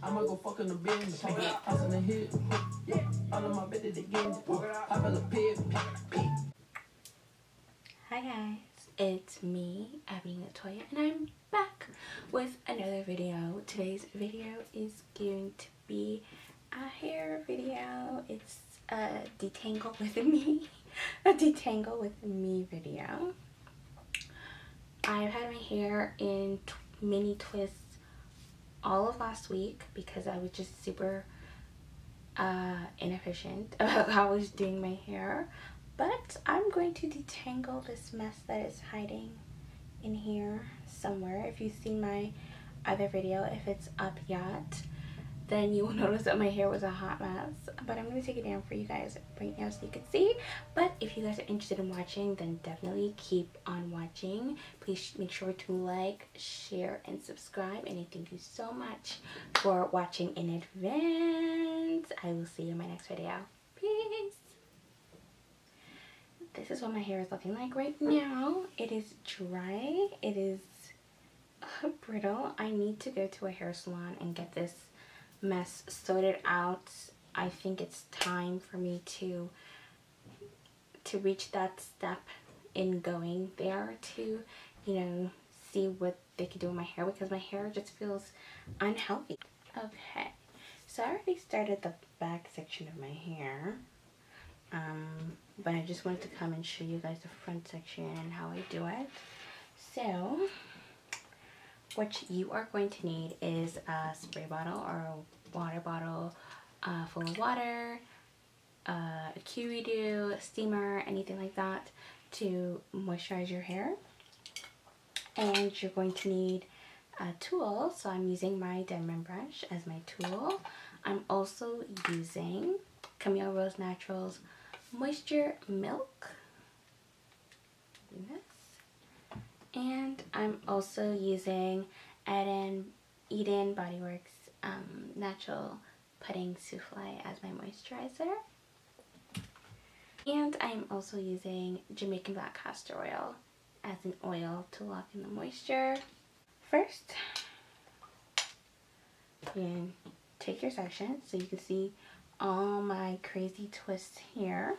I'ma go fuck in the bin. House in the hit. Yeah, all of my bitches again. I feel a pit. Hi guys, it's me, Abby Latoya, and I'm back with another video. Today's video is going to be a hair video. It's a detangle with me, video. I've had my hair in mini twists all of last week because I was just super inefficient about how I was doing my hair. But I'm going to detangle this mess that is hiding in here somewhere. If you've seen my other video, if it's up yet, then you will notice that my hair was a hot mess. But I'm going to take it down for you guys right now so you can see. But if you guys are interested in watching, then definitely keep on watching. Please make sure to like, share, and subscribe. And I thank you so much for watching in advance. I will see you in my next video. Peace. This is what my hair is looking like right now. It is dry. It is brittle. I need to go to a hair salon and get this mess sorted out. I think it's time for me to reach that step in going there to, you know, see what they can do with my hair, because my hair just feels unhealthy. Okay, so I already started the back section of my hair. But I just wanted to come and show you guys the front section and how I do it. So, what you are going to need is a spray bottle or a water bottle full of water, a Q-Redo, a steamer, anything like that to moisturize your hair. And you're going to need a tool. So I'm using my diamond brush as my tool. I'm also using Camille Rose Naturals Moisture Milk, and I'm also using Eden Bodyworks Natural Pudding Souffle as my moisturizer, and I'm also using Jamaican Black Castor Oil as an oil to lock in the moisture. First, you can take your section so you can see all my crazy twists here.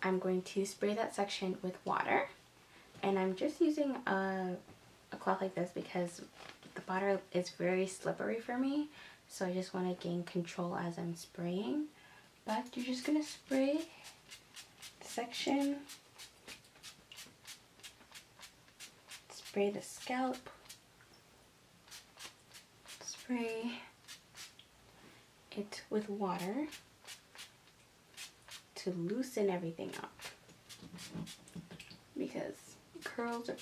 I'm going to spray that section with water, and I'm just using a cloth like this because the water is very slippery for me, so I just want to gain control as I'm spraying. But you're just going to spray the section, spray the scalp, spray it with water to loosen everything up, because curls are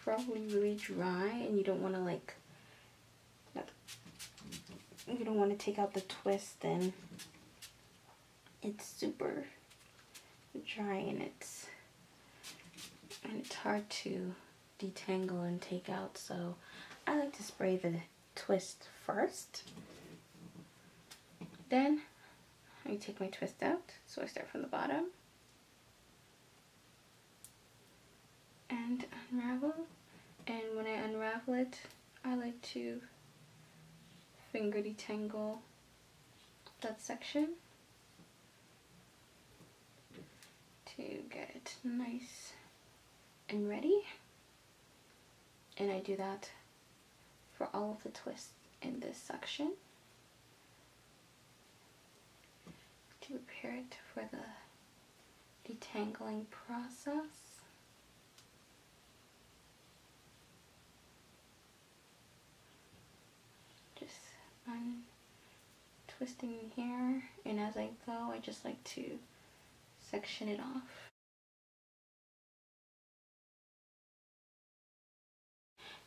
probably really dry and you don't want to take out the twist and it's super dry and it's hard to detangle and take out. So I like to spray the twist first. Then I take my twist out, so I start from the bottom and unravel. And when I unravel it, I like to finger detangle that section to get it nice and ready. And I do that for all of the twists in this section to prepare it for the detangling process. Just untwisting here, and as I go, I just like to section it off.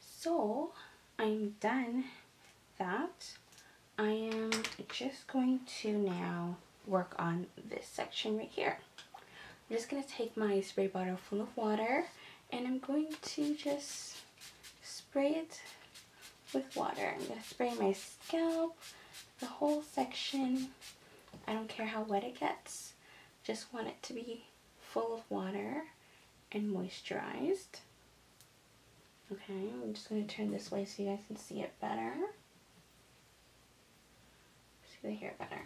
So I'm done that. I am just going to now work on this section right here. I'm just going to take my spray bottle full of water and I'm going to just spray it with water. I'm going to spray my scalp, the whole section. I don't care how wet it gets, just want it to be full of water and moisturized. Okay, I'm just going to turn this way so you guys can see it better. the hair better.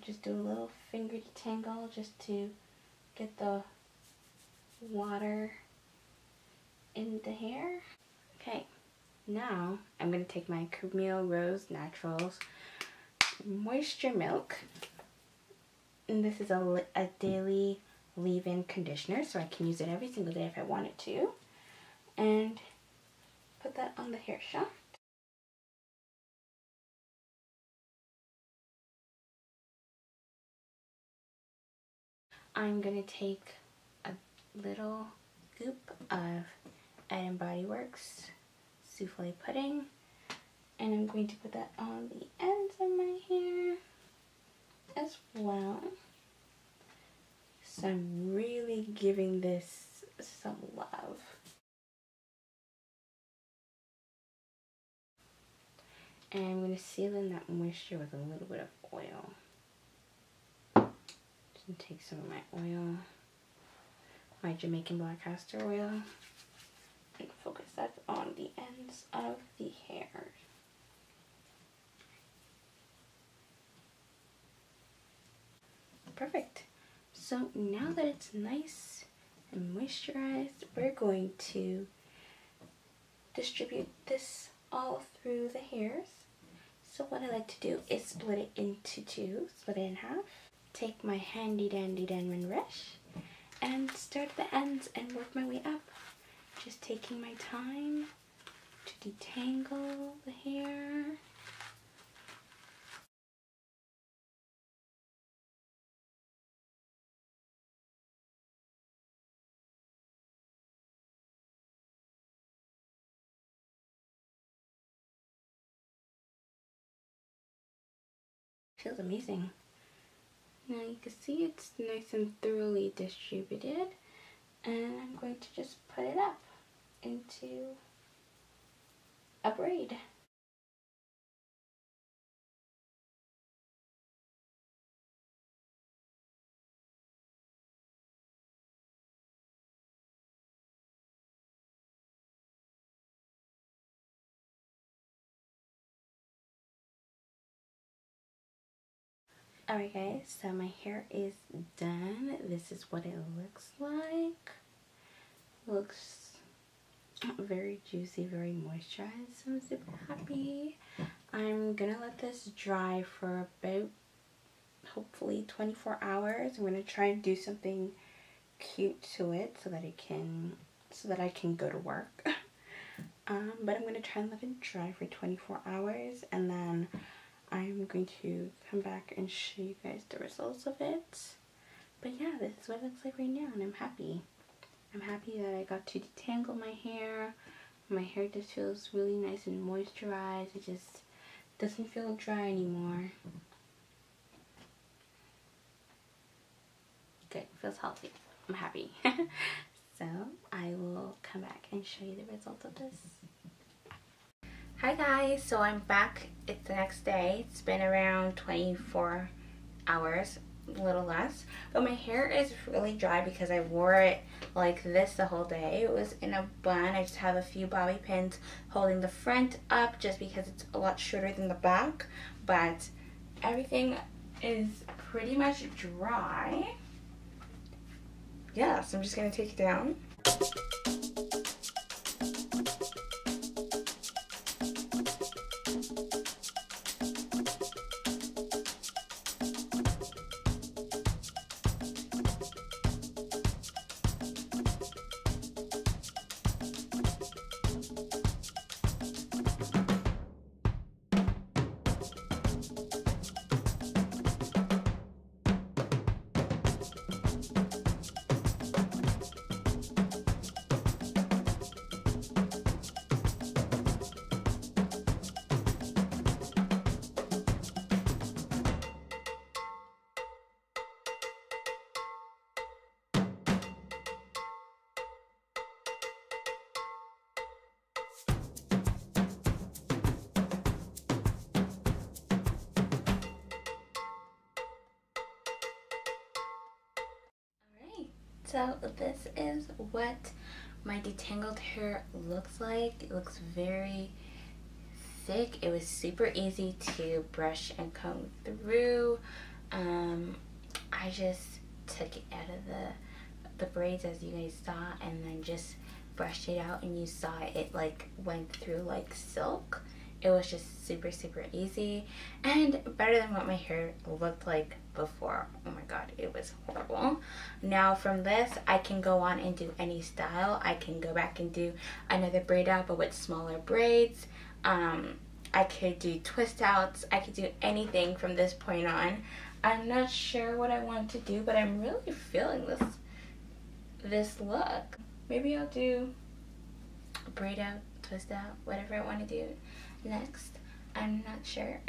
Just do a little finger detangle just to get the water in the hair. Okay, now I'm going to take my Camille Rose Naturals Moisture Milk. And this is a daily leave-in conditioner, so I can use it every single day if I wanted to. And put that on the hair shaft. I'm going to take a little scoop of Ed & Body Works Souffle Pudding, and I'm going to put that on the ends of my hair as well. So I'm really giving this some love. And I'm going to seal in that moisture with a little bit of oil. Just take some of my oil, my Jamaican black castor oil, and focus that on the ends of the hair. Perfect. So now that it's nice and moisturized, we're going to distribute this all through the hairs. So what I like to do is split it into two, split it in half. Take my handy dandy diamond brush and start at the ends and work my way up. Just taking my time to detangle the hair. Feels amazing. Now you can see it's nice and thoroughly distributed, and I'm going to just put it up into a braid. Alright guys, so my hair is done. This is what it looks like. Looks very juicy, very moisturized, so I'm super happy. I'm gonna let this dry for about hopefully 24 hours. I'm gonna try and do something cute to it so that I can go to work. But I'm gonna try and let it dry for 24 hours, and then I'm going to come back and show you guys the results of it. But yeah, this is what it looks like right now, and I'm happy. I'm happy that I got to detangle my hair. My hair just feels really nice and moisturized. It just doesn't feel dry anymore. Good, feels healthy. I'm happy. So I will come back and show you the result of this. Hi guys, so I'm back. It's the next day. It's been around 24 hours, a little less. But my hair is really dry because I wore it like this the whole day. It was in a bun. I just have a few bobby pins holding the front up just because it's a lot shorter than the back. But everything is pretty much dry. Yeah, so I'm just going to take it down. So this is what my detangled hair looks like. It looks very basic. It was super easy to brush and comb through. I just took it out of the braids, as you guys saw, and then just brushed it out, and you saw it like went through like silk. It was just super easy and better than what my hair looked like before. Oh my god, it was horrible. Now from this, I can go on and do any style. I can go back and do another braid out, but with smaller braids. I could do twist outs. I could do anything from this point on. I'm not sure what I want to do, but I'm really feeling this look. Maybe I'll do a braid out, twist out, whatever I want to do next. I'm not sure.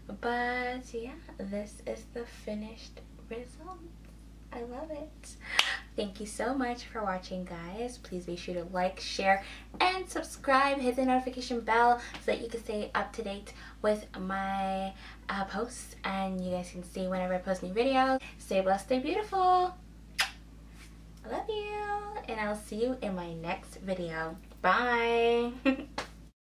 But yeah, this is the finished result. I love it. Thank you so much for watching, guys. Please be sure to like, share, and subscribe. Hit the notification bell so that you can stay up to date with my posts, and you guys can see whenever I post new videos. Stay blessed, stay beautiful. I love you, and I'll see you in my next video. Bye.